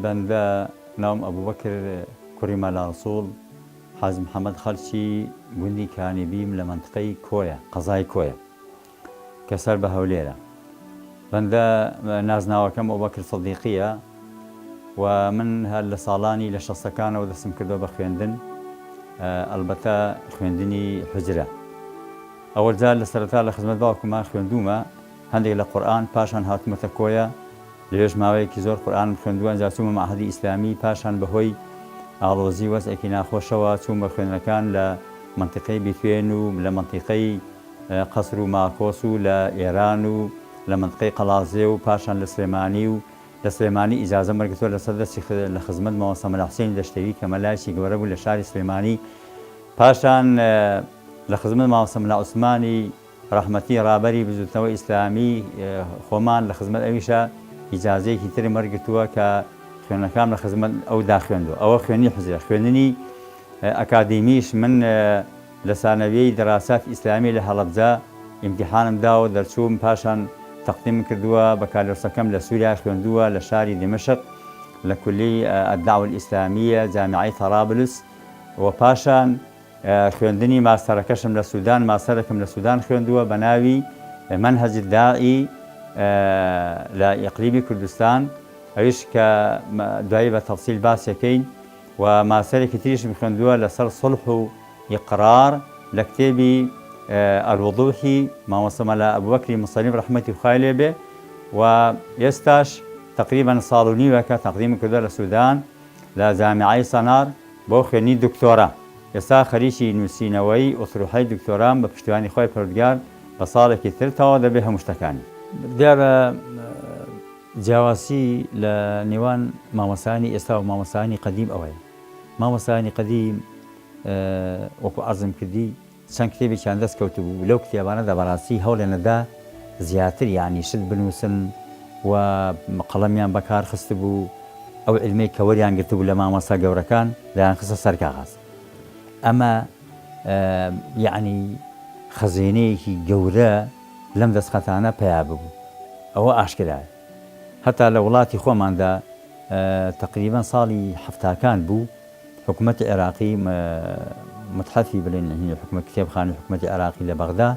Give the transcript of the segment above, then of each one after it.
بەندە ناوم ئەبوبەکر کوڕی مەلا ڕەسوڵ حاجی محەممەد خەلکی گوندی کانیبیم لە منطقەی کۆیە قەزای کۆیە کە سەر بە هەولێرە. بەندە نازناوەکەم ئەبوبەکر سەدیقیە و من هەر لە ساڵانی لە شەسەکانەوە دەستم کردووە بە خوێندن، ئەلبەتە خوێندنی حوجرە. ئەوە جار لە سەرەتا لە خزمەت باوکممان خوێندومە هەندێک لە قورئان، پاشان هاتوومەتە کۆیە، لەوێژ ماوەیەکی زۆر قورئانم خوێندووە، ئەنجا چوومە مەعهەدی ئیسلامی، پاشان بەهۆی ئاڵۆزی وەزعێکی ناخۆشەوە چووم بە خوێندنەکان لە منطقەی بیتوێن و لە منطقەی قەسر و ماکۆس و لە ئێران و لە منطقەی قەڵازێ و پاشان لە سلێمانی و لە سلێمانی ئیجازە وەرگرتووە لەسەر دەستی لە خزمەت مامۆستا مەلا حوسێنی دەشتەوی کە مەلایەکی گەورە بوو لە شاری سلێمانی، پاشان لە خزمەت مامۆستا مەلا عوسمانی ڕەحمەتی ڕابەری بزوتنەوەی ئیسلامی خۆمان لە خزمەت ئەویشە ئیجازەیەکی ترم وەرگرتووە کە خوێنەکان لە خزمەت ئەو داخوێندووە. ئەوە خوێنی حوجرە. خوێندنی ئەکادیمیش من لە ثانەویەی دەراسات ئیسلامی لە هەڵەبجە ئیمتیحانم داوە دەرچووم، پاشان تەقدیم کردووە بە کالۆرسەکەم لە سووریا خوێندووە لە شاری دمەشق لە کولی ئەدعوە ئیسلامیە جامیعەی تەرابلس، و پاشان خوێندنی ماستەرەکەشم لە سوودان، ماستەرێکم لە سوودان خوێندووە بە ناوی منهەجی داعی لە ئیقلیمی کوردستان، ئەویش کە دوایی بە تەفسیل باسیەکەین، و ماستەرێکی تریشم خوێندووە لەسەر سڵح و ئیقرار لە کتێبی ئەلوضوحی مامۆستا مەلا ئەبوبەکری موسەلیم ڕەحمەتی خوای لێ بێ، و ئێستاش تقریبەن ساڵ و نیوەکە تەقدیمی کردووە لە سوودان لە جامیعەی سەنار بۆ خوێندنی دکتۆرا. ئێستا خەریکی نووسینەوەی ئوتروحەی دکتۆرام بە پشتیوانی خۆی پەروەردگار بە ساڵێکی تر تەواو دەبێ هەموو شتەکانی. دیارە جیاواسی لە نێوان مامۆستایانی ئێستا و مامۆستایانی قەدیم ئەوەیە. مامۆستایانی قەدیم وەکو عەرزم کردی چەند کتێبێکیان دەست کەوتبوو، لەو کتێبانەدا بەڕاستی هەوڵێ نەدا زیاتر یعنی شت بنووسن و قەڵەمیان بەکار خست بوو، ئەو عیلمەی کە وەریان گرتبوو لە مامۆستا گەورەکان دایان خستە سەر کاغەز. ئەمە یعنی خەزینەیەکی گەورە لەم دەستخەتانە پیا ببوو، ئەوە ئاشکرایە. هەتا لە وڵاتی خۆماندا تقریبان ساڵی هەفتاکان بوو حکوومەتی عێراقی متحەفی بڵێن حکوومەت کتێبخانەی حکوومەتی عێراقی لە بەغدا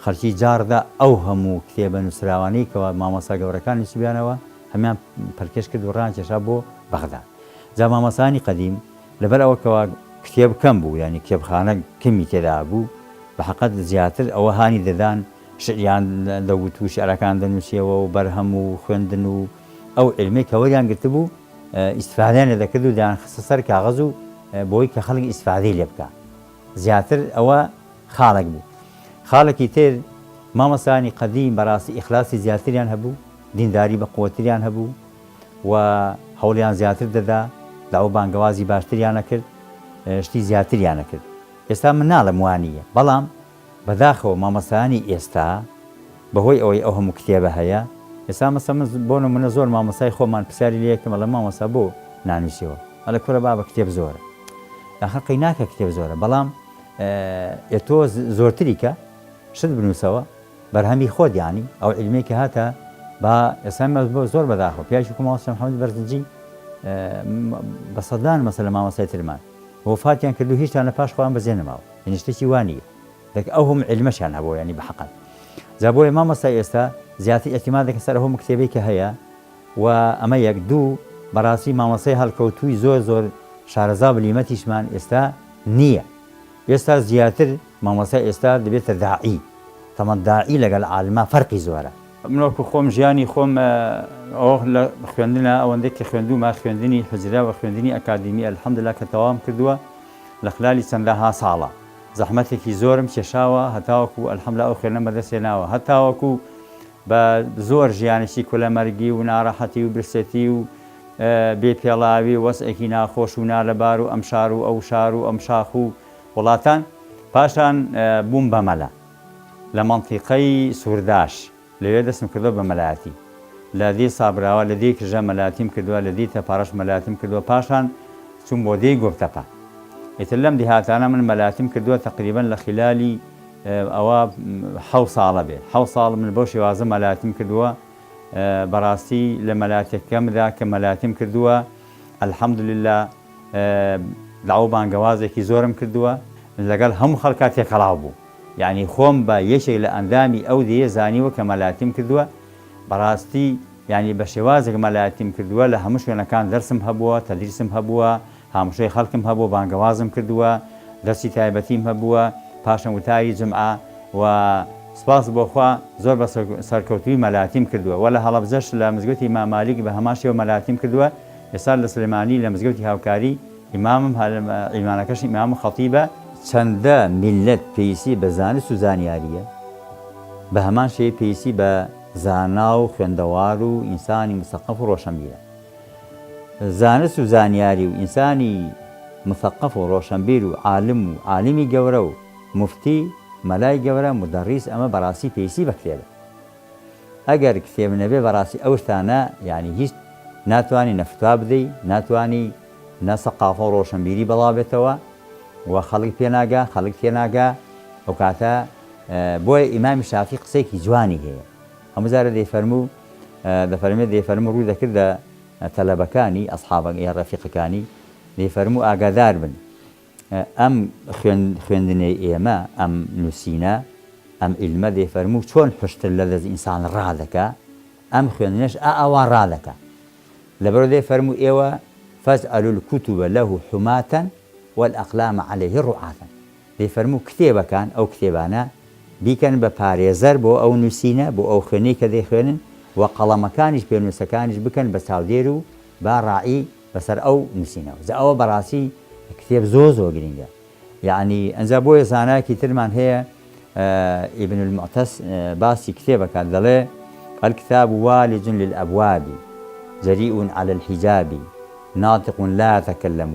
خەڵکی جاردا ئەو هەموو کتێبە نووسراوانەی کەەوە مامۆستا گەورەکانی نووسیبیانەوە هەمیان پەرکەش کرد و ڕانکێشا بۆ بەغدا. جا مامۆستایانی قەدیم لەبەر ئەوەکەوە کتێب کەم بوو، ینی کتێبخانە کەمی تێدا بوو، بە حەقەت زیاتر ئەوە هانی دەدان شعریان دەوت و شعرەکان دەنووسیەوە و بەرهەم و خوێندن و ئەو عیلمەی کە وەریان گرتبوو ئیسفادەیان لێ دەکرد و دایان خستە سەر کاغەز و بۆی کە خەڵک ئیسفادەی لێ بکە. زیاتر ئەوە خاڵێک بوو. خاڵێکی تر مامۆستایانی قەدیم بەڕاستی ئیخلاسی زیاتریان هەبوو، دینداری بە قووەتریان هەبوو و هەوڵیان زیاتر دەدا، داوا بانگەوازی باشتریان نەکرد، شتی زیاتریان نەکرد. ئێستا من ناڵم وانییە، بەڵام بەداخەوە مامۆستایانی ئێستا بەهۆی ئەوەی ئەو هەموو کتێبە هەیە، ئێستا مەسەڵەن بۆ نمونە زۆر مامۆستای خۆمان پرسیاری لێ یەکەم ئەڵێ مامۆستا بۆ نانووسیەوە؟ ئەڵێ کوڕە بابە کتێب زۆرە. ئاخر ناکە کتێب زۆرە، بەڵام تۆ زۆرتری کە شت بنووسەوە بەرهەمی خۆت، یانی ئەو عیلمەی کە هاتە با ئێستا بۆ زۆر بەداخەوە پیاوێکی وەکو مامۆستا محەممەد بەرزنجی بە سەدان مەسەلە مامۆستای ترمان وفاتیان کردو، هیچیان لە پاش خۆیان بەجێ نەماوە، هێنی شتێکی وانییە ئەو هەموو عیلمەشیان هەبووە ینی بەحەقەت. جا بۆیە مامۆستای ئێستا زیاتر ئێعتیماد دەکەن سەر هەموو کتێبێک کە هەیە، و ئەمە یەک. دوو، بەڕاستی مامۆستای هەڵکەوتووی زۆر شارەزا بلیمەتیشمان ئێستا نییە. ئێستا زیاتر مامۆستای ئێستا دەبێتە داعی، تەمەن داعی لەگەڵ عالما فەرقی زۆرە. من وەکو خۆم ژیانی خۆم ئەوە لە خوێندنە ئەوەندەی کە خوێندوومە خوێندنی حوجرە و خوێندنی ئەکادیمی ئەلحەمدولیلا کە تەواوم کردووە لە خلالی چەندەها ساڵە. زەحمەتێکی زۆرم کێشاوە هەتاوەکو ئەلحەمدولیلا ئەو خوێندنە بەدەستێناوە، هەتاوەکو بە زۆر ژیانێکی کولەمەرگی و ناڕەحەتی و برسەتی و بێپێڵاوی وەزعێکی ناخۆش و نالەبار و ئەم شار و ئەو شار و ئەم شاخ و وڵاتان. پاشان بووم بە مەلە لە مەنتیقەی سوورداش، لەوێ دەستم کردووە بە مەلایەتی، لە دێ سابراوە لە دێ کژە مەلایەتیم کردووە، لە دێ تەپارەش مەلایەتیم کردووە، پاشان چوون بۆ دێی گۆفتەپە. ئیتر لەم دیهاتانە من مەلایەتیم کردووە تقریبەن لە خلالی ئەوە 7 ساڵە بێ. 7 ساڵ من بۆ شێوازە مەلایەتیم کردووە بەڕاستی لە مەلاتەکەمدا کە مەلاتیم کردووە الحەمدولله لاو بانگەوازێکی زۆرم کردووە لەگەڵ هەموو خەڵکا تێکەڵاو بوو، یعنی خۆم بە یەکێک لە ئەندامی ئەو دێ زانیوە کە مەلایەتیم کردووە. بەڕاستی یعنی بە شێوازێک مەلایەتیم کردووە، لە هەموو شوێنەکان دەرسم هەبووە، تەدریسم هەبووە، هامشەی خەڵکم هەبووە، بانگەوازم کردووە، دەرسی تایبەتیم هەبووە، پاشان وتاری جمعە و سپاس بۆخوا زۆر بە سەرکەوتوی مەلایەتیم کردووە. وە لە هەڵەبجەش لە مزگەوتی ئیمام مالیک بە هەمان شێوە مەلایەتیم کردووە. ئێستا لە سلێمانی لە مزگەوتی هاوکاری ئیمامم ئیمانەکەش ئیمام خەتیبە. چەندە میلەت پێویستی بە زانست و زانیاریە، بە هەمان شێوەیە پێویستی بە زانا و خوێندەوار و ئینسانی مثەقەف و ڕۆشنبیرە. زانست و زانیاری و ئینسانی مثەقەف و ڕۆشنبیر و عالم و عالمی گەورە و مفتی مەلای گەورە مدەڕیس ئەمە بەڕاستی پێویستی بە کتێبە. ئەگەر کتێب نەبێ بەڕاستی ئەو شتانە یعنی هیچ ناتوانانی نەفتوا بدەی، ناتوانی نە سەقافە و ڕۆشنبیری بەڵاو بێتەوە و خەڵک پێناگا، خەڵک تێناگا. ئەو کاتە بۆیە ئیمامی شافعی قسەیەکی جوانی هەیە، هەموو جارە دەفەرمێت دەیفەرموو ڕووی دەکرد لە تەلەبەکانی ئەسحابەکە یا ڕەفیقەکانی، دەیفەرموو ئاگادار بن ئەم خوێندنەی ئێمە ئەم نووسینە ئەم ئیلمە دەیفەرموو چۆن پشتر لە دەست ئینسان ڕادەکە، ئەم خوێندنەش ئەوە ڕادەکە. لەبەرەوە دەیفەرموو ئێوە فەجعەلوا الکوتوبە لەهو حوماتەن والأقلام عليه رعاة. دەیفەرموو کتێبەکان ئەو کتێبانە بیکەن بە پارێزەر بۆ ئەو نووسینە، بۆ ئەو خوێنەی کە دەیخوێنن، و قەڵەمەکانیش پێنووسەکانیش بکەن بە چاودێر و با ڕاعی بەسەر ئەو نووسینەوە. ئەوە بەڕاستی کتێب زۆر گرنگە. یعنی ئەنجا بۆیە زانایەکی ترمان هەیە ئیبن المعتەس باسی کتێبەکات، دەڵێ الكتاب والج للأبواب جريء على الحجاب ناطق لا يتكلم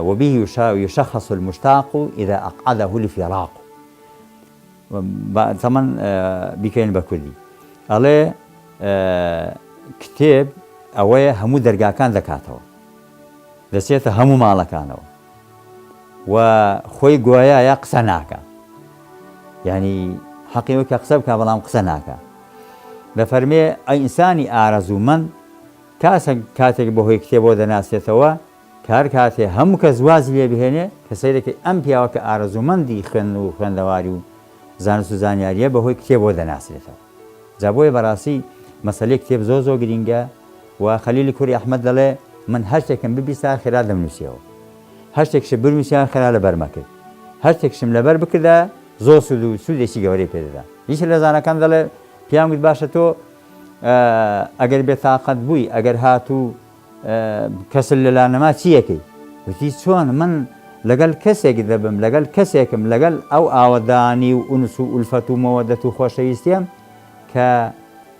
وبه يشخص المشتاق إذا أقعده الفراق. طبعا بكين بكردي ئەڵێ کتێب ئەوەیە هەموو دەرگاکان دەکاتەوە، دەچێتە هەموو ماڵەکانەوە و خۆی گوایە یا قسە ناکە، یعنی حەقی وەکە قسە بکە بەڵام قسە ناکە. دەفەرمێ ئەی ئینسانی ئارەزوومەند کاتێک بەهۆی کتێبەوە دەناسێتەوە، کار کاتێ هەموو کەس وازی لێ بهێنێ کە سەیرەکەی ئەم پیاوە کە ئارەزوومەندی خوێن و خوێندەواری و زانست و زانیاریە بەهۆی کتێبەوە دەناسێتەوە. جا بۆیە بەڕاستی مەسەلەی کتێب زۆر گرینگە و خەلیلی کوڕی ئەحمەد دەڵێ من هەر شتێکم ببیستە خێرا دەمنووسیەوە، هەر شتێکشم بنووسیان خێرا لەبەرمە کرد، هەر شتێکشم لەبەر بکردە زۆر سوود و سوودێکی گەورەی پێدەدا. هیچ لە زانەکان دەڵێ پیام گوت باشە تۆ ئەگەر بێتاقەت بووی، ئەگەر هاتوو کەسل لەلا نەما چیەکەی؟ وتی چۆن من لەگەڵ کەسێک دەبم، لەگەڵ کەسێکم، لەگەڵ ئەو ئاوەدانی و ئونس و ئولفەت و مەوەدەت و خۆشەویستیم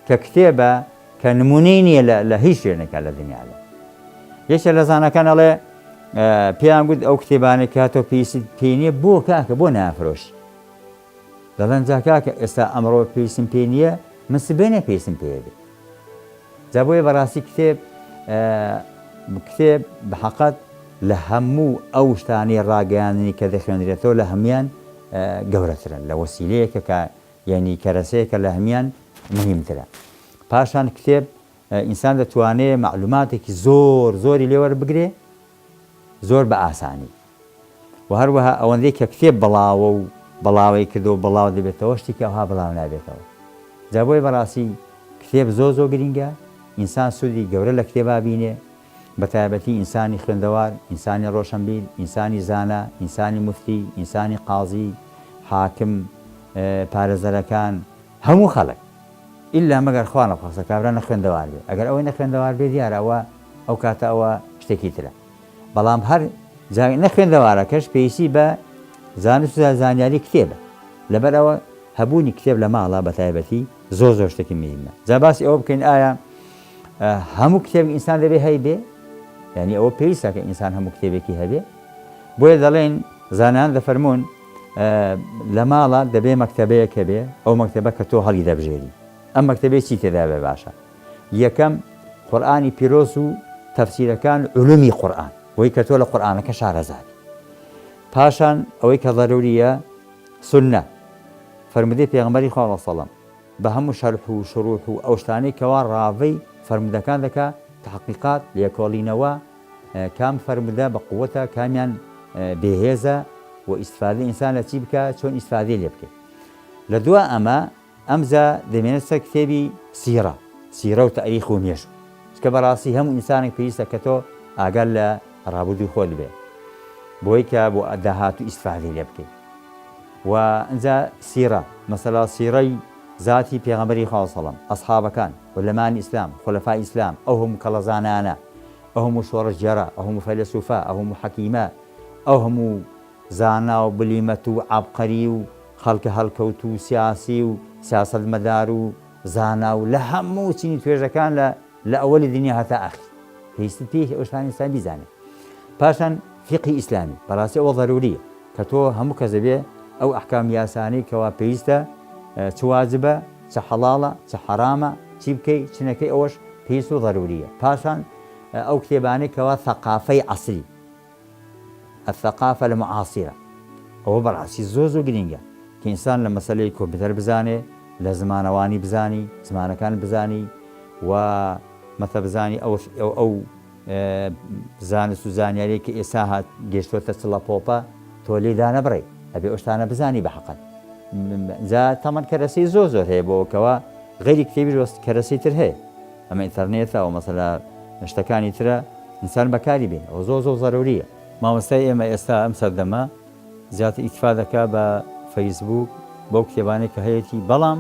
کە کتێبە کە نمونەی نییە لە هیچ شوێنێکە لە دنیادا. یەکێ لە زانەکان ئەڵێ پێیان گوت ئەو کتێبانێک کاتۆ پێویستت پێی نییە بۆ کاکە بۆ نافرۆشی. دەڵێن جا کاکە ئێستا ئەمڕۆ پێویستم پێی نییە، من سبێنێ پێویستم پێ بێت. جا بۆیە بەڕاستی کتێب بەحەقەت لە هەموو ئەو شتانەی ڕاگەیاندنی کە دەخوێنرێتەوە لە هەمویان گەورەترن، لە وەسیلەیەکە کە یعنی کەرەسەیەکە لە هەمویان مهمترە. پاشان کتێب ئینسان دەتوانێت معلوماتێکی زۆری لێوەربگرێ زۆر بە ئاسانی، و هەروەها ئەوەندەی کە کتێب بەڵاوە و بەڵاوی کردەوە بەڵاو دەبێتەوە شتێکی ئەوها بەڵاو نابێتەوە. جا بۆی بەڕاستی کتێب زۆر گرینگە، ئینسان سوودی گەورە لە کتێبا بینێ، بە تایبەتی ئینسانی خوێندەوار، ئینسانی ڕۆشنبیر، ئینسانی زانا، ئینسانی مفتی، ئینسانی قازی، حاکم، پارێزەرەکان، هەموو خەڵک ئیلا مەگەر خوا نەخواسە کابرا نەخوێندەوار بێت. ئەگەر ئەوەی نەخوێندەوار بێت دیارەوە ئەو کاتە ئەوە شتێکی ترە. بەڵام هەر نەخوێندەوارەکەش پێویستی بە زانست و زانیاری کتێبە، لەبەرەوە هەبوونی کتێب لە ماڵە بە تایبەتی زۆر شتێکی مهمە. جا باسی ئەوە بکەین ئایا هەموو کتێب ئینسان دەبێ هەیبێ؟ یعنی ئەوە پێویستە کە ئینسان هەموو کتێبێکی هەبێ؟ بۆیە دەڵێن زانان دەفەرمونون لە ماڵە دەبێ مەکتەبەیەکە بێ، ئەو مەکتەبە کە تۆ هەڵی دەبژێری. ئەم مەکتەبەی چی تێدا بێ باشە؟ یەکەم قورئانی پیرۆز و تەفسیرەکان علومی قورئان، بۆی کە تۆ لە قورئانەکە شارەزای. پاشان ئەوەی کە ضەروریە سوننە، فەرمودەی پێغەمبەری خوا سەڵەم بە هەموو شەرح و شروح و ئەو شتانەی کەوا ڕاوەی فەرمودەکان دەکا تحقیقات لێکۆڵینەوە کام فەرمودە بە قووەتە کامیان بێهێزە و ئیسفادەی ئینسان لە چی بکە چۆن ئیسفادەی لێ بکەیت. لە دووە ئەمە ئەمجا دەمێنێت سەر کتێبی سیرە و تاریخ و مێژوو چکە بەڕاستی هەموو ئینسانێک پێویستە کە تۆ ئاگەر لە ڕابردووی خۆت بێ بۆی کە بۆ داهاتوو ئیسفادەی لێ بکەیت. و ئەنجا سیرە مەسەلا سیرەی ذاتی پێغەمبەری خوا سەڵەم ئەسحابەکان وەلەمانی ئیسلام خولەفای ئیسلام ئەو هەموو کەڵەزانانە ئەو هەموو شۆڕەژێرە ئەو هەموو فەیلسوفە ئەو هەموو حەکیمە ئەو هەموو زانا و بلیمەت و عابقەری و خەڵکە هەڵکەوت و سیاسی و سیاسەتمەدار و زانا و لە هەموو چینی توێژەکان لە ئەوەلی دنیا هەتا ئاخر پێویستی پێی ئەو شتانی ئینسان بیزانێت. پاشان فقهی ئیسلامی بەڕاستی ئەوە ضەروریە کە تۆ هەموو کەس دەبێ ئەو ئەحکام یاسانەی کەوا پێویستە چ واجبە چ حەڵاڵە چ حەرامە چی بکەی چ نەکەی ئەوەش پێویست و ضەروریە. پاشان ئەو کتێبانەی کەوا ثەقافەی عەسری الثەقافە المعاصرە ئەوە بەڕاستی زۆر گرینگە کە ئینسان لە مەسەلەی کۆمپیوتەر بزانێ لە زمانەوانی بزانی زمانەکان بزانی و مەتە بزانی ئەو زانست و زانیاری کە ئێستا هات گەشتوۆتە چڵە پۆپە تۆ لێدا نەبڕێ ئەبێ ئەوشتانە بزانی بە حەقەت. جا تەمەن کەرەسەی زۆر هەیە بۆکەوە غەیری کتێبی کەرەسەی تر هەیە ئەمە ئینتەرنێتە و مەسەلا شتەکانی ترە ئینسان بەکاری بێن ئەو زۆر ضەروریە. مامۆستای ئێمە ئێستا ئەم سەردەمە زیاتر ئیتفا دەکا بە فەیسبوک بۆ کتێبانەی کە هەیەی بەڵام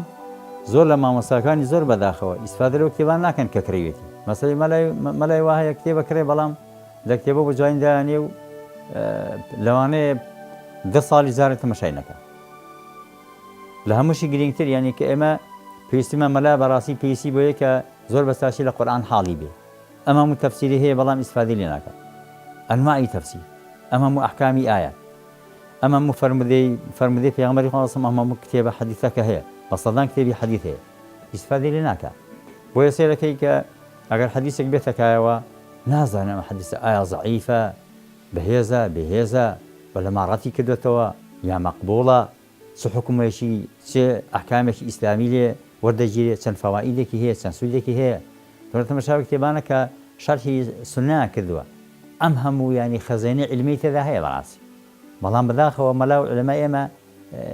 زۆر لە مامۆستاکانی زۆر بەداخەوە ئیسفادە لەو کتێبان ناکەن کە کڕێوێتی مەسەڵی مەلای وا هەیە کتێبە کڕێ بەڵام لە کتێبە بۆ جوایندایانێ و لەوانەیە 10 ساڵی جارێک تەماشای نەکە. لە هەمووشی گرنگتر یعنی کە ئێمە پێویستیمان مەلا بەڕاستی پێویستی بۆیە کە زۆر بەساشی لە قورئان حاڵی بێ ئەمە هەموو تەفسیری هەیە بەڵام ئیسفادەی لێ ناکات ئەنواعی تەفسیر ئەمە هەموو ئەحکامی ئایات ئەمە هەموو فەرمودەی پێغەمبەری خوا ئەمە هەموو کتێبە حەدیثەکە هەیە بە سەدان کتێبی حەدیث هەیە ئیسفادەی لێ ناکات. بۆیە سێرەکەی کە ئەگەر حەدیثێک بێتەکایەوە نازانم حەدیثە ئایا زەعیفە بەهێزە بە لە ماڕەتی کردوێتەوە یا مەقبوڵە چ حکومێکی چه ئەحکامێکی ئیسلامی لێ وەردەگیرێت چەند فەوائیدێکی هەیە چەند سوودێکی هەیە. تەماشاوی کتێبانە کە شەرحی سوننا کردووە ئەم هەموو ینی خەزێنەی علمی تێدا هەیە بەڕاستی بەڵام بەداخەوە مەلا و علەمای ئێمە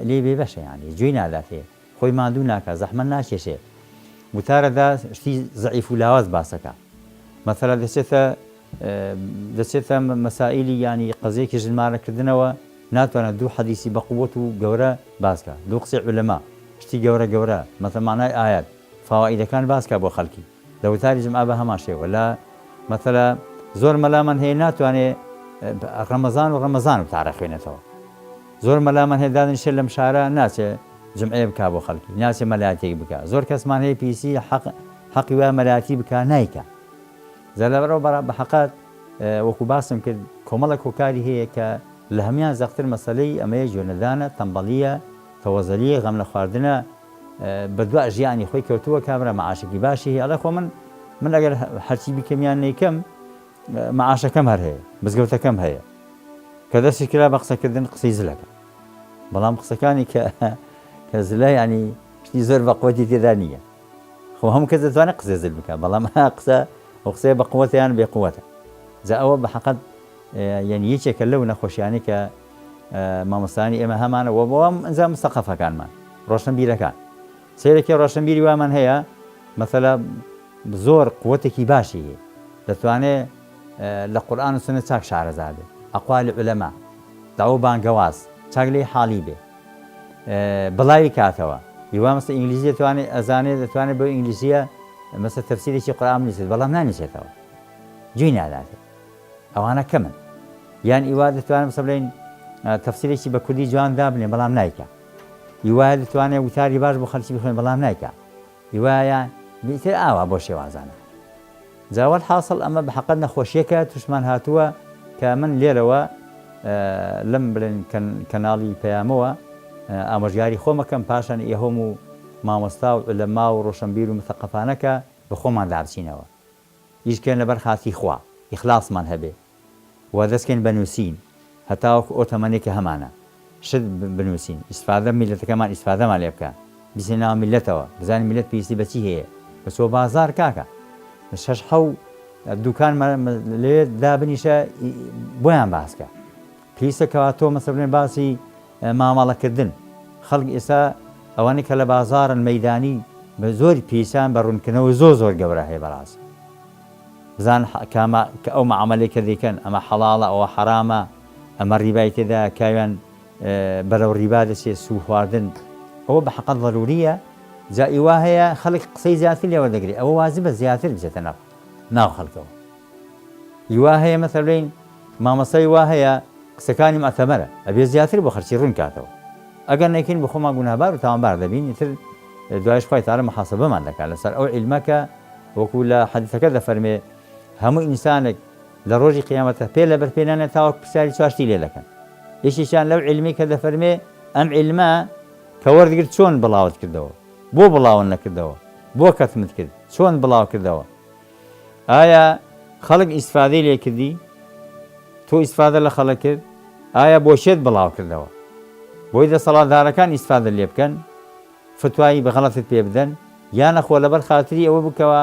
لێ بێبەشە ینی گوێی ناداتێ خۆی ماندوو ناکە زەحمەت ناکێشێ وتارەدا شتی زەعیف و لاواز باسەکە مەثەلا دەچێتە مەسائیلی ینی قەزەیەکی ژمارەکردنەوە ناتوانێت دوو حەدیثی بە قووەت و گەورە باسکە دوو قسەی عولەما شتی گەورە مەثەلا مانای ئایات فەوائیدەکان باسکە بۆ خەڵکی لە وتاری جمعە بە هەمان شێوە لە مەثەلا زۆر مەلامان هەیە ناتوانێت ڕەمەزان و تارە خوێنێتەوە زۆر مەلامان هەیە دادنیشێت لەم شارە ناچێت جمعێ بکا بۆ خەڵکی ناچێت مەلایەتێک بکە زۆر کەسمان هەیە پیسی حەقی وایە مەلایەتی بکە نایکە زەلەبەرەوە بە حەقات وەکو باسم کرد کۆمەڵێک هۆکاری هەیە کە لە هەمیان زەختر مەسەلەی ئەمەیە جوێنەدانە تەنبەڵیە تەوەزەلیە غەم لە خواردنە بەدووە ژیانی خۆی کەوتووە کامرە مەعاشێکی باشی هەیە ئەڵێ خۆ من ئەگەر هەرچی بیکەمیان نەیکەم مەعاشەکەم هەر هەیە مزگەوتەکەم هەیە کە دەستی کرا بە قسەکردن قسەی زلەکە بەڵام قسەکانی کە زلە ینی شتی زۆر بە قووەتی تێدا نییە خۆ هەموو کەس دەتوانێت قسە زل بکە بەڵام قسە بە قووەتیان بێ قووەتە جا ئەوە بە حەقەت یعنی یەکێکە لەو نەخۆشیانی کە مامۆستانی ئێمە هەمانە و بۆ ئەنجا مستەقەفەکانمان ڕۆشنبیرەکان سێرەکی ڕۆشنبیری وامان هەیە مەثەلا زۆر قووەتێکی باشی هەیە دەتوانێت لە قورئان و سنە چاک شارەزا بێ ئەقوالی عولەما داو بانگەواز چاک لێی حاڵی بێ بڵاوی کاتەوە هیوا مەسە ئینگلیزی دەتوانێت ئەزانێت دەتوانێت بۆ ئینگلیزیە مەسە تەفسیرێکی قورئان بنووسێت بەڵام نانووسێتەوە گوێی ناداتێت ئەوانە کەمن یان ئیوا دەتوانێت مەسە بڵێن تەفسیرێکی بە کوردی جوان دابنێ بەڵام نایکە هیوا دەتوانێت وتاری باش بۆ خەڵکی بخوێن بەڵام نایکە هیوایە بیتر ئاوا بۆ شێوازانە جاوەل حاصل ئەمە بە حەقەت نەخۆشیەکە توشمان هاتووە کە من لێرەوە لەم بڵێن کەناڵی پەیامەوە ئامۆژگاری خۆمەکەم پاشان ئێهۆم و مامۆستا و عولەما و ڕۆشنبیر و مثەقەفانەکە بە خۆمان دابچینەوە هیچکەن لەبەر خاتی خوا ئیخلاسمان هەبێ و دەستکەین بنووسین هەتاوەکو ئۆتەمەنێکە هەمانە شت بنووسین ئیسفادە میلەتەکەمان ئیسفادەمان لێ بکە بیسێناوە میلەتەوە بزانین میلەت پێویستی بەچی هەیە بەچۆ بازار کاکە 6 7 دوکان لێ دابنیشە بۆیان باسکە پێویستەکەوا تۆ مەسەڵێن باسی مامەڵەکردن خەڵک ئێستا ئەوانەی کە لە بازاڕن مەیدانی بە زۆری پیسان بە ڕوونکردنەوە زۆر گەورە هەیە بەڕاست بزان کە ئەو معاملەی کە دەیکەن ئەمە حەڵاڵە ئەوە حرامە ئەمە ڕیبای تێدا کاویان بەرەو ڕیبا دەچێت سوو خواردن ئەوە بە حەقەت ضروریە جایی وا هەیە خەڵک قسەی زیاتر لێوە دەگرێت ئەوە واجبە زیاتر بچێتە ناو خەڵکەوە وا هەیە مەسەڵێن مامەسەی وا هەیە قسەکانی مەتەبەرە ئەبێ زیاتر بۆ خەرچی ڕوون کاتەوە ئەگەر نەکەین بە خۆمان گوناهبار و تاوانبار دەبین تر دوایش خوای تەعالی محاسبەمان دەکات لەسەر ئەو عیلمەکە وەکو لە حەدیثەکە دەفەرمێ هەموو ئینسانێک لە ڕۆژی قیامەتە پێ لەبەر پێ نانێت تاوەک پرسیاری چواشتی لێ دەکەن یەکێکیان لەو عیلمی کە دەفەرمێ ئەم عیلمە کە وەردەگرت چۆن بڵاوت کردەوە بۆ بڵاون نەکردەوە بۆ کەتمت کرد چۆن بڵاو کردەوە ئایا خەڵک ئیسفادەی لێ کردی تۆ ئیسفادە لە خەڵک کرد ئایا بۆ شێت بڵاو کردەوە بۆی دەسەڵاتدارەکان ئیسفادە لێ بکەن فتوایی بەغەڵەتت پێ بدەن یان نەخۆ لەبەر خاتری ئەوە بکەوە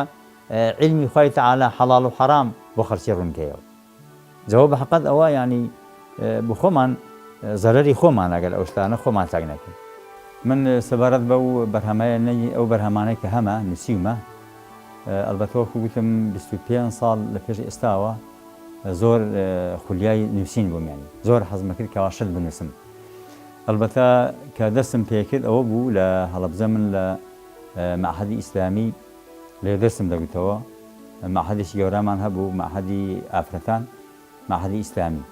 علمی خوای تەعالی حەڵاڵ و حەرام بۆ خەرچی ڕوونکەیەوە جەواب بە حەقەت ئەوە ینی بۆ خۆمان زەرەری خۆمان ئەگەر ئەو شتانە خۆمان چاک نەکەین من سەبارەت بەو بەرهەمەیە ئەو بەرهەمانەی کە هەمە نووسیومە ئەلبەتە وەکو گوتم 25 ساڵ لە پێش ئێستاوە زۆر خولیای نووسین بووم ینی زۆر حەزم کرد کەوا شت بنووسم ئەلبەتە کە دەستم پێکرد ئەوە بوو لە هەڵەبجە من لە معهەدی ئیسلامی لێ دەرسم دەگوتەوە معهەدێکی گەورامان هەبوو معهەدی ئافرەتان معهەدی ئیسلامی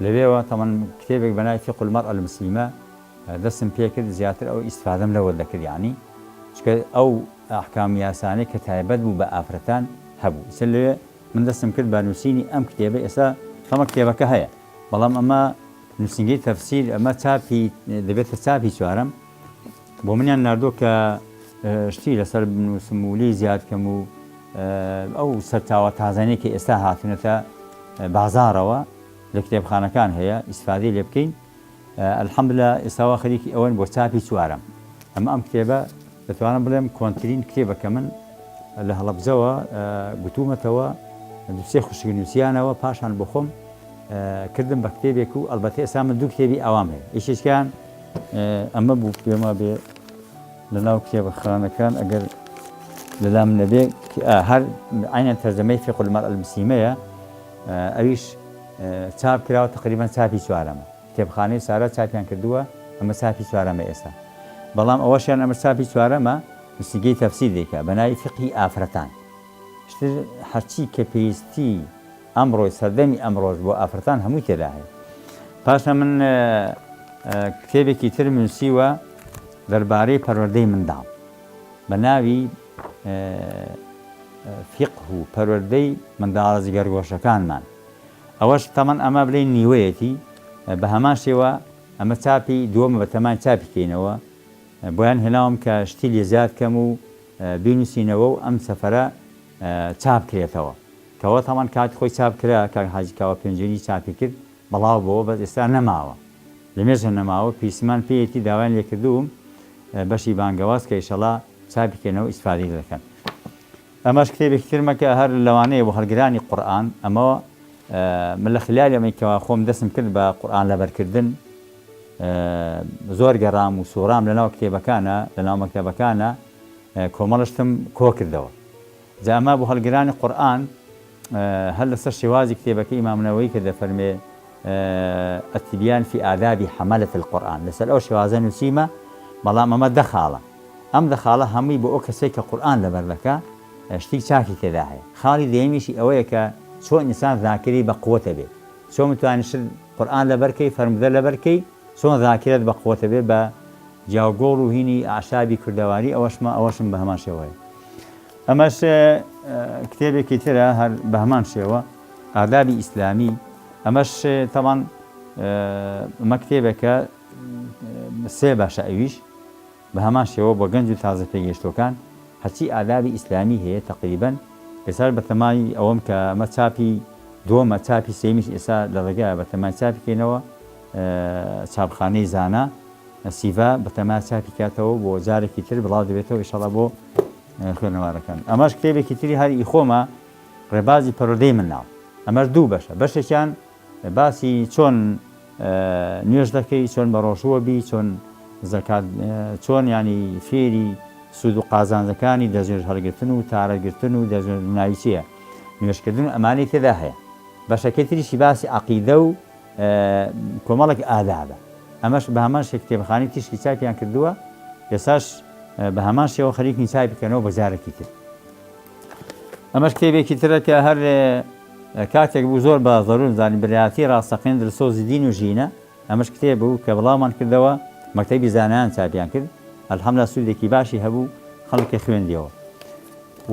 لەوێەوە تەمەن کتێبێک بەناوی فقه المرأة المسلمة دەستم پێکرد زیاتر ئەو ئیسفادەم لەوە دەکرد یعنی چکە ئەو ئەحکام یاسانەی کە تایبەت بوو بە ئافرەتان هەبوو ئیسا لەوێ من دەستم کرد بە نووسینی ئەم کتێبە ئێستا تەمە کتێبەکە هەیە بەڵام ئەمە نووسنگەی تەفسیر ئەمە چاپی دەبێتە چاپی چوارەم بۆ منیان ناردۆ کە شتی لەسەر بنووسم و لی زیاد کەم و ئەو سەرچاوە تازانەی کە ئێستا هاتوونەتە بازاڕەوە لە کتێبخانەکان هەیە ئیسفادەی لێ بکەین ئەلحەمدوللا ئێستاوە خەریکی ئەوەن بۆ چاپی چوارەم ئەمە ئەم کتێبە دەتوانم بڵێم کۆنتترین کتێبەکە من لە هەڵەبجەوە گوتومەتەوە دووسێ خوشکی نووسیانەوە پاشان بۆ خۆم کردم بە کتێبێک و ئەلبەتە ئێستا من دوو کتێبی ئەوام هەیە یەکێکیان ئەمە بوو پێما بێ لە ناو کتێبەخانەکان ئەگەر لەلام نەبێ هەر عینەن تەرجەمەی فقه المرأة المسلمەیە ئەویش چاپ کراوە تقریبان چاپی چوارەمە کتێبخانەی سارا چاپیان کردووە ئەمە چاپی چوارەمە ئێستا بەڵام ئەوەشیان ئەمە چاپی چوارەمە نووسنگەی تەفسیر دەیکا بەناوی فقهی ئافرەتان شتر هەرچی کە پێویستی ئەمڕۆی سەردەمی ئەمڕۆژ بۆ ئافرەتان هەمووی تێدا هەیە پاشە من کتێبێکی تر نووسیوە دەربارەی پەروەردەی منداڵ بە ناوی فقه و پەروەردەی منداڵە جگەرگۆشەکانمان ئەوەش تەمەن ئەمە بڵێن نیوەیەتی بە هەمان شێوە ئەمە چاپی دووەمە بە تەمان چاپی کەینەوە بۆیان هێناوم کە شتی لێ زیاد کەم و بینوسینەوە و ئەم سەفەرە چاپ کرێتەوە کەەوە تەمان کاتی خۆی چاپ کرا کە حاجیکاوە پێنجێنی چاپی کرد بەڵاو بەوە بەس ئێستا نەماوە لەمێژە نەماوە پیسمان پێیەتی داوایان لێ کردووم بەشی بانگەواز کە ئیشەڵا چاپی کێنەوە ئیسفادەی دەکەن ئەمەش کتێبێکی ترمە کە هەر لەوانەیە بۆ هەڵگرانی قورئان ئەمەوە من لە خلالی ئەمەیکەوە خۆم دەستم کرد بە قورئان لەبەرکردن زۆر گەڕام و سوڕام لەناو کتێبەکانە لەناو مەکتەبەکانە کۆمەڵشتم کۆ کردەوە جا ئەمە بۆ هەڵگرانی قورئان هەر لەسەر شێوازی کتێبەکە ئیمام نەوەوی کە دەفەرمێ التبيان في آداب حملة القرآن لەسەر ئەو شێوازە نووسیمە بەڵام ئەمە دەخاڵە ئەم دەخاڵە هەمووی بۆ ئەو کەسێک کە قورئان لەبەر دەکا شتی چاکی تێدا هەیە خاڵی دەیەمیشی ئەوەیە کە چۆن ئینسان ذاکری بە قووەتە بێت چۆن متوانیت قورئان لەبەرکەی فەرمودە لەبەرکەی چۆن ذاکرێت بە قووەتە بێت بە جیاوگۆڕ و هینی ئاشابی کوردەواری ئەوەشم بە هەمان شێوەیە ئەمەش کتێبێکی ترە هەر بە هەمان شێوە ئادابی ئیسلامی ئەمەش تەمان ئەمە کتێبێکە سێ باشە ئەویش بە هەمان شێوە بۆ گەنج و تازە پێگەشتۆکان هەرچی ئادابی ئیسلامی هەیە تقریبەن ئێستا بە تەمای ئەوەم کە ئەمە چاپی دووەمە چاپی سێمیش ئێستا لە ڕێگایە بە تەمای چاپی کەینەوە چاپخانەی زانا سیڤا بە تەمای چاپی کاتەوە بۆ جارێکی تر بڵاو دەبێتەوە ئیشەڵا بۆ خوێنەوارەکان ئەمەش کتێبێکی تری هەری خۆمە ڕێبازی پەرۆدەی مناڵ ئەمەش دوو بەشە بەشێکیان باسی چۆن نوێژ دەکەی چۆن بە ڕۆژوە بی چۆن زەکات چۆن ینی فێری سوود و قازانجەکانی دەژێر هەڵگرتن و تارەگرتن و دەژێر ناویچیە نوێشکردن ئەمانی تێدا هەیە بەشەکەی تریشی باسی عەقیدە و کۆمەڵێک ئادابە ئەمەش بە هەمان شێک کتێبخانی تیشکی چاپیان کردووە ئێساش بە هەمان شێوە خەریکی چاپی بکەنەوە بە جارێکی تر ئەمەش کتێبێکی ترە کە هەر کاتێک بوو زۆر بە ضەرور زانی بەرایەتی ڕاستەقین دڵسۆزی دین و ژینە ئەمەش کتێب بوو کە بڵاومان کردەوە مەکتەبی زانایان چاپیان کرد ئەلحەمدولیلا سوودێکی باشی هەبوو خەڵکی خوێندیەوە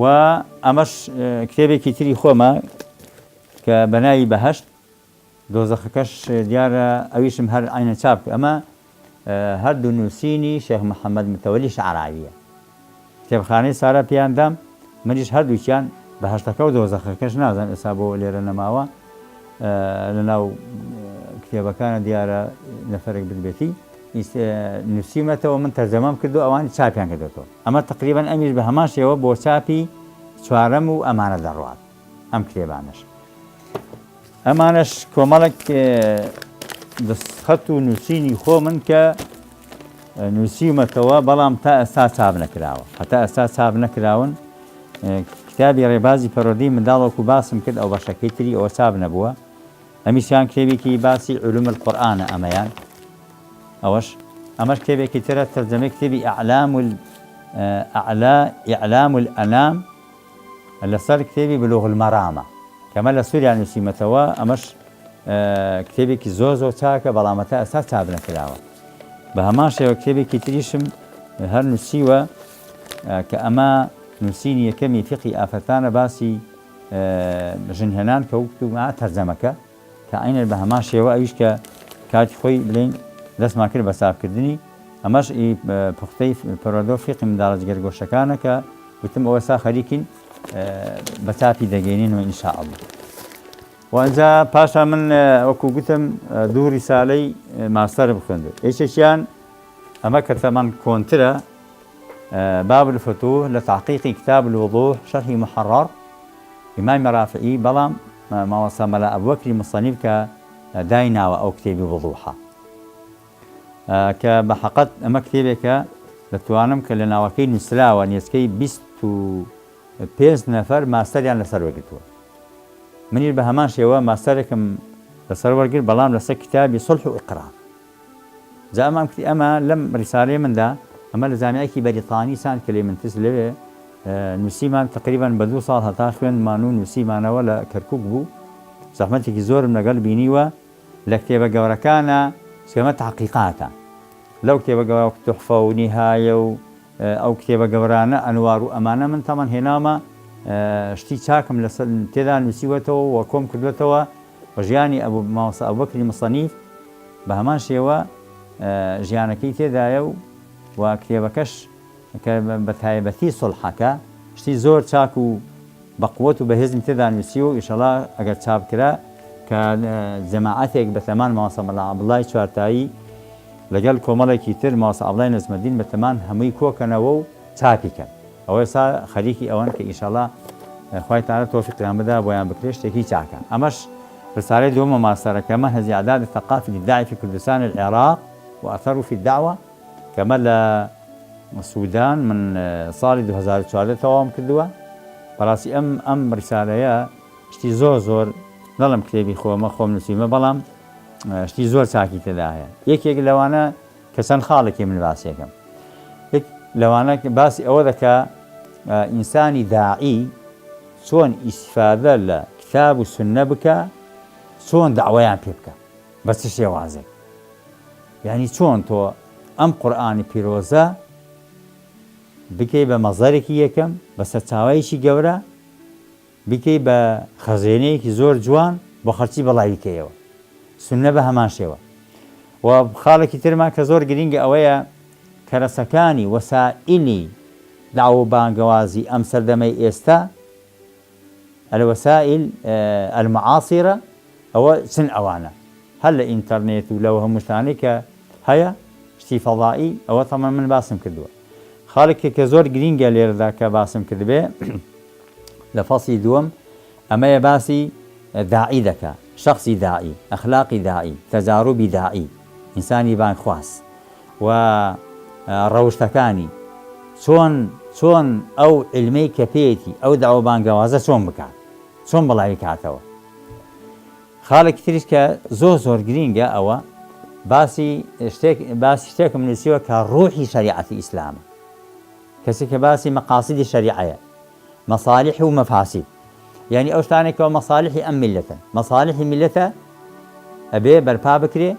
و ئەمەش کتێبێکی تری خۆمە کە بەناوی بەهەشت دۆزەخەکەش دیارە ئەویشم هەر عینە چاپ ئەمە هەردوو نووسینی شێخ محەممەد متەوەلی شەعراییە کتێبخانەی سارا پێیاندام منیش هەردووکیان بەهەشتەکە و دۆزەخەکەش نازانم ئێستا بۆ لێرە نەماوە لەناو کتێبەکانە دیارە نەفەرێک ببێتی نووسیمەتەوە من تەرجەمەم کردو ئەوانی چاپیان کردێتەوە ئەمە تقریبان ئەمیش بە هەمان شێوە بۆ چاپی چوارەم و ئەمانە دەڕوات ئەم کتێبانش ئەمانش کۆمەڵێک دەستخەت و نووسینی خۆ من کە نووسیمەتەوە بەڵام تا ئێستا چاپ نەکراوە هەتا ئێستا چاپ نەکراون کتابی ڕێبازی پەرۆدەی منداڵ وەکو باسم کرد ئەو بەشەکەی تری ئەوە چاپ نەبووە ئەمیشیان کتێبێکی باسی علوم القورئانە ئەمەیان ئەمەش کتێبێکی ترە تەرجەمەی کتێبی ئیعلام الئەنام لەسەر کتێبی بلوغ المەرامە کەمە لە سووریا نووسیمەتەوە ئەمەش کتێبێکی زۆر چاکە بەڵام هەتا ئێستا چاپ نەکراوە بە هەمان شێوە کتێبێکی تریشم هەر نووسیوە کە ئەمە نووسینی یەکەمی فیقی ئافەتانە باسی ژنهێنان کە وەکتومە تەرجەمەکە کە عینە بە هەمان شێوە ئەویش کە کاتی خۆی بڵێن دەستمان کرد بە چاپکردنی ئەمەش پوختەی پەرۆدە و فیقی منداڵە جگەرگۆشەکانە کە وتم ئەوە سا خەریکین بە چاپی دەگەینینەوە ئینشاءالله وانجا پاشا من وەکو گوتم دوو ریسالەی ماستەر بخوێندو یەکێکیان ئەمە کە تەمان کۆنترە باب الفتوح لتحقيق كتاب الوضوح شرح محرر إمام رافعي بلام ما وصل ملا أبو بكر مصنف كداينا أو كتاب وضوحة كبحقت أما كتابك لتوانم كلنا وكيل نسلا ونيسكي بيستو بيز نفر ماستر يعني لسر وقتوا مني بهمان شيوا ماستركم لسر وقت بلام لسر كتاب صلح وإقرار جاء أما لم رسالة من ده ئەمە لە جامیعەیەکی بەریتانی سان کە لێ منتز لەوێ نووسیمان تقریبان بە 2 ساڵ هەتا خوێنمان و نووسیمانەوە لە کەرکووک بوو زەحمەتێکی زۆرم لەگەڵ بینیوە لە کتێبە گەورەکانە سکەمە تحقیقاتە لەو کتێبە گەورە توحفە و نیهایە و ئەو کتێبە گەورانە ئەنوار و ئەمانە من تەمان هێنامە شتی چاکم لە تێدا نووسیوەتەوە و کۆم کردوێتەوە بە ژیانی مامۆستا ئەبوبەکری مصەنیف بە هەمان شێوە ژیانەکەی تێدایە و کتێبەکەش کە بە تایبەتی سڵحەکە شتی زۆر چاک و بەقووەت و بەهێزمی تێدا نووسی و ئیشەڵا ئەگەر چاپکرا کە جەماعەتێک بە تەمان مامۆستا مەلا عەبدوڵڵای چوارتایی لەگەڵ کۆمەڵێکی تر مامۆستا عەبدوڵڵای نەجمەدین بە تەمان هەمووی کۆکەنەوە و چاپیکەن ئەوە ئێستا خەریکی ئەوەن کە ئیشەڵا خوای تەعالە تۆفیقیان بدا بۆیان بکرێ شتێکی چاکە ئەمەش رسالەی دووەمە ماستەرەکە منهج إعداد الثقافي للداعي في كردستان العراق وأثره في الدعوة كما السودان من صالي 2014 تەواوم کردووە بەڕاستی ئەم ریسالەیە شتی زۆر نەڵم کتێبی خۆمە خۆم نووسیمە بەڵام شتی زۆر چاکی تێدا هەیە یەکێک لەوانە کە چەند خاڵێکی من باسیەکەم لەوانە باسی ئەوە دەکا ئینسانی داعی چۆن ئیستیفادە لە کتاب و سنە بکە چۆن داوایان پێ بکە بە چ شێوازێک یعنی چۆن تۆ ئەم قورئانی پیرۆزە بکەی بە مەزەرێکی یەکەم بە سەرچاوەیەکی گەورە بکەی بە خەزێنەیەکی زۆر جوان بۆ خەڵکی بەڵاویکەیەوە سنە بە هەمان شێوە و خاڵێکی ترمان کە زۆر گرینگە ئەوەیە کەرەسەکانی وەسائلی داوە بانگەوازی ئەم سەردەمەی ئێستا الوسائل المعاصرة ئەوە چن ئەوانە هەر لە ئینتەرنێت و لەوە هەموو شتانەی کە هەیە شتی فەضائی ئەوە تەمان من باسم کردووە خاڵێکی کە زۆر گرینگە لێرەدا کە باسم کردبێ لە فەصلی دووەم ئەمەیە باسی داعی دەکە، شخصی داعی، ئەخلاقی داعی، تەجاروبی داعی، ئینسانی بانگخواست و ڕەوشتەکانی چۆن ئەو علمەی کە پێیەتی ئەو داوە بانگەوازە چۆن بکات، چۆن بەڵاوی کاتەوە. خاڵێکی تریش کە زۆر گرینگە ئەوە باسی شتێکم نووسیوە کە ڕوحی شەریعەتی ئیسلامە، کەسێک کە باسی مەقاسیدی شەریعەیە، مەصالح و مەفاسید، یعنی ئەو شتانێکەوە مەصالحی ئەم میلەتن، مەصالحی میلەتە ئەبێ بەرپا بکرێ،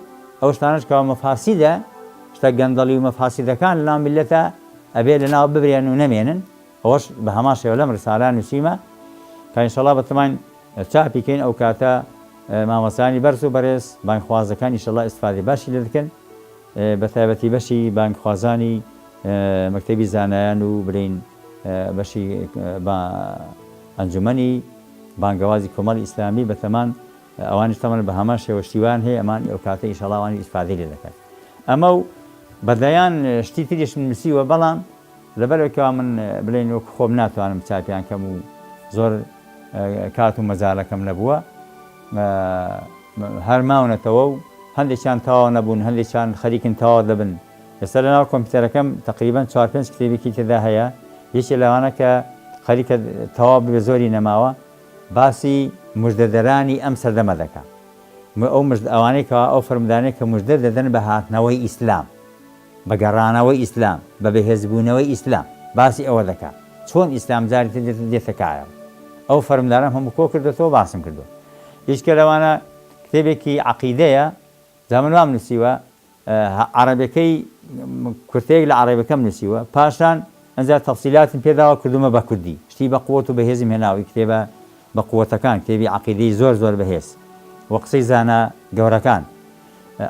ئەو شتانش کەەوە مەفاسیدە، شتە گەندەڵی و مەفاسیدەکان لەناو میلەتە ئەبێ لەناو ببرێن و نەمێنن. ئەوەش بە هەمان شێوە لەم ڕسالە نووسیمە کە ئینشەڵڵا بەتەمان چاپیکەین. ئەو کاتە مامۆستایانی بەرز و بەڕێز بانگخوازەکان ئینشەڵڵا ئیستفادەی باشی لێ دەکەن، بە تایبەتی بەشی بانگخوازانی مەکتەبی زانایان و برین بەشی ئەنجومەنی بانگەوازی کۆمەڵی ئیسلامی بەتەمان ئەوانش تەمەن بە هەمان شێوەشتیوان هەیە، ئەمان ئەو کاتە ئینشەڵڵا ئەوانی ئیستفادەی لێ دەکەن. ئەمە و بەدەیان شتی تریش نووسیوە، بەڵام لەبەرەوەکەوە من بڵێن وەکو خۆم ناتوانم چاپیان کەم و زۆر کات و مەجاڵەکەم نەبووە، هەر ماونەتەوە و هەندێکیان تەواو نەبوون، هەندێکیان خەریکن تەواو دەبن. ئێستا لەناو کۆمپیوتەرەکەم تقریباً 4-5 کتێبێکی تێدا هەیە، یەکێ لەوانە کە خەریکە تەواو بێ زۆری نەماوە، باسی مژدەدەرانی ئەم سەردەمە دەکات، ئەو ئەوانەی کە ئەو فەرمودانەی کە مژدە دەدەن بە هاتنەوەی ئیسلام، بە گەڕانەوەی ئیسلام، بە بەهێزبوونەوەی ئیسلام، باسی ئەوە دەکات چۆن ئیسلام جاری دێتەکایەوە. ئەو فەرمودانەم هەموو کۆ کردوەوە، باسم کردووە. هیچکە لەوانە کتێبێکی عەقیدەیە، زەمن وام نووسیوە، عەرەبەکەی کورتەیەک لە عەرەبەکەم نووسیوە، پاشان ئەنجا تەفسیلاتم پێداوە کردومە بە کوردی، شتی بە قووەت و بەهێزم هێناوی کتێبە بە قووەتەکان، کتێبی عەقیدەی زۆر بەهێز وە قسەی زانە گەورەکان،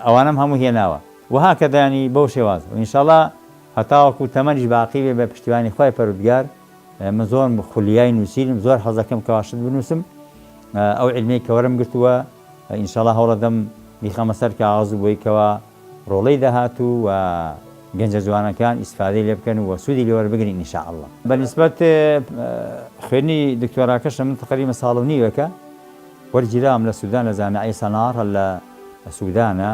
ئەوانم هەموو هێناوە وها کە دانی بەو شێواز و ئینشەڵڵا هەتاوەکو تەمەنیش باقی بێ بە پشتیوانی خوای پەروەردگار. من زۆر خولیای نووسیرم، زۆر حەزەکەم کەواشت بنووسم، ئەو علمەی کە وەرم گرتووە ئینشەڵڵا هەوڵەدەم بیخەمە سەر کاغەز بۆی کەوە ڕۆڵەی داهات و گەنجە جوانەکان ئیسفادەی لێ بکەن و سوودی لێ وەربگرین ئینشاءالله. بەنسبەت خوێنی دکتۆراکەشە من تقریبا ساڵ و نیوەکە وەرگیرام لە سوودان لە جامعەی سەنار لە سوودانە،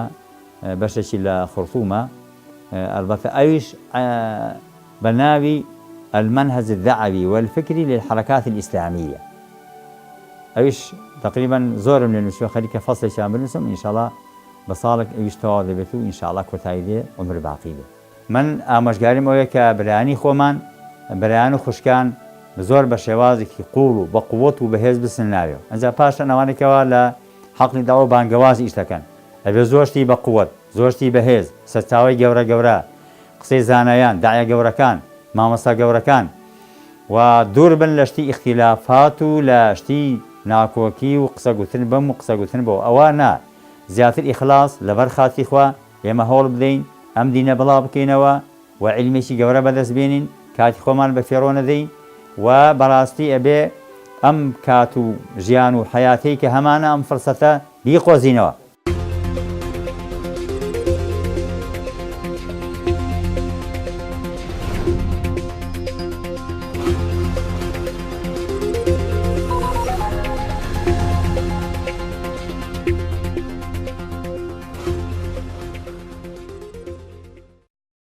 بەشێکی لە خورتومە، البته ئەویش بە ناوی المنهج الدعوي والفكري للحركات الإسلامية. ئەویش تقریبا زۆرم لێ نووسیوە، خەریکە فەسڵێکیان بنووسم ئینشاءالله بە ساڵێک ئەویش تەواو دەبێت و ئینشاءالله کۆتایی دێ عمر باقی بێت. من ئامۆژگاریم ئەوەیە کە بەلایانی خۆمان بەلایان و خوشکان زۆر بە شێوازێکی قوڵ و بە قووەت و بەهێز بسن ناوێەوە. ئەنجا پاشە ئەوانێکەوە لە حەقی داوە بانگەوازی ئیش دەکەن، ئەبێ زۆرشتی بە قووەت، زۆرشتی بەهێز، سەرچاوی گەورە قسەی زانایان، داعیە گەورەکان، مامۆستا گەورەکان و دوور بن لە شتی ئیختیلافات و لە شتی ناکۆکی و قسە گوتن بەم و قسە گوتن بۆ ئەوە نا، زیاتر ئیخلاص لەبەر خاتی خوا ئێمە هەوڵ بدەین ئەم دینە بڵاو بکەینەوە و عیلمێکی گەورە بەدەست بێنین، کاتی خۆمان بە فێڕۆ نەدەین و بەڕاستی ئەبێ ئەم کات و ژیان و حەیاتەی کە هەمانە ئەم فرسەتە بیقۆزینەوە.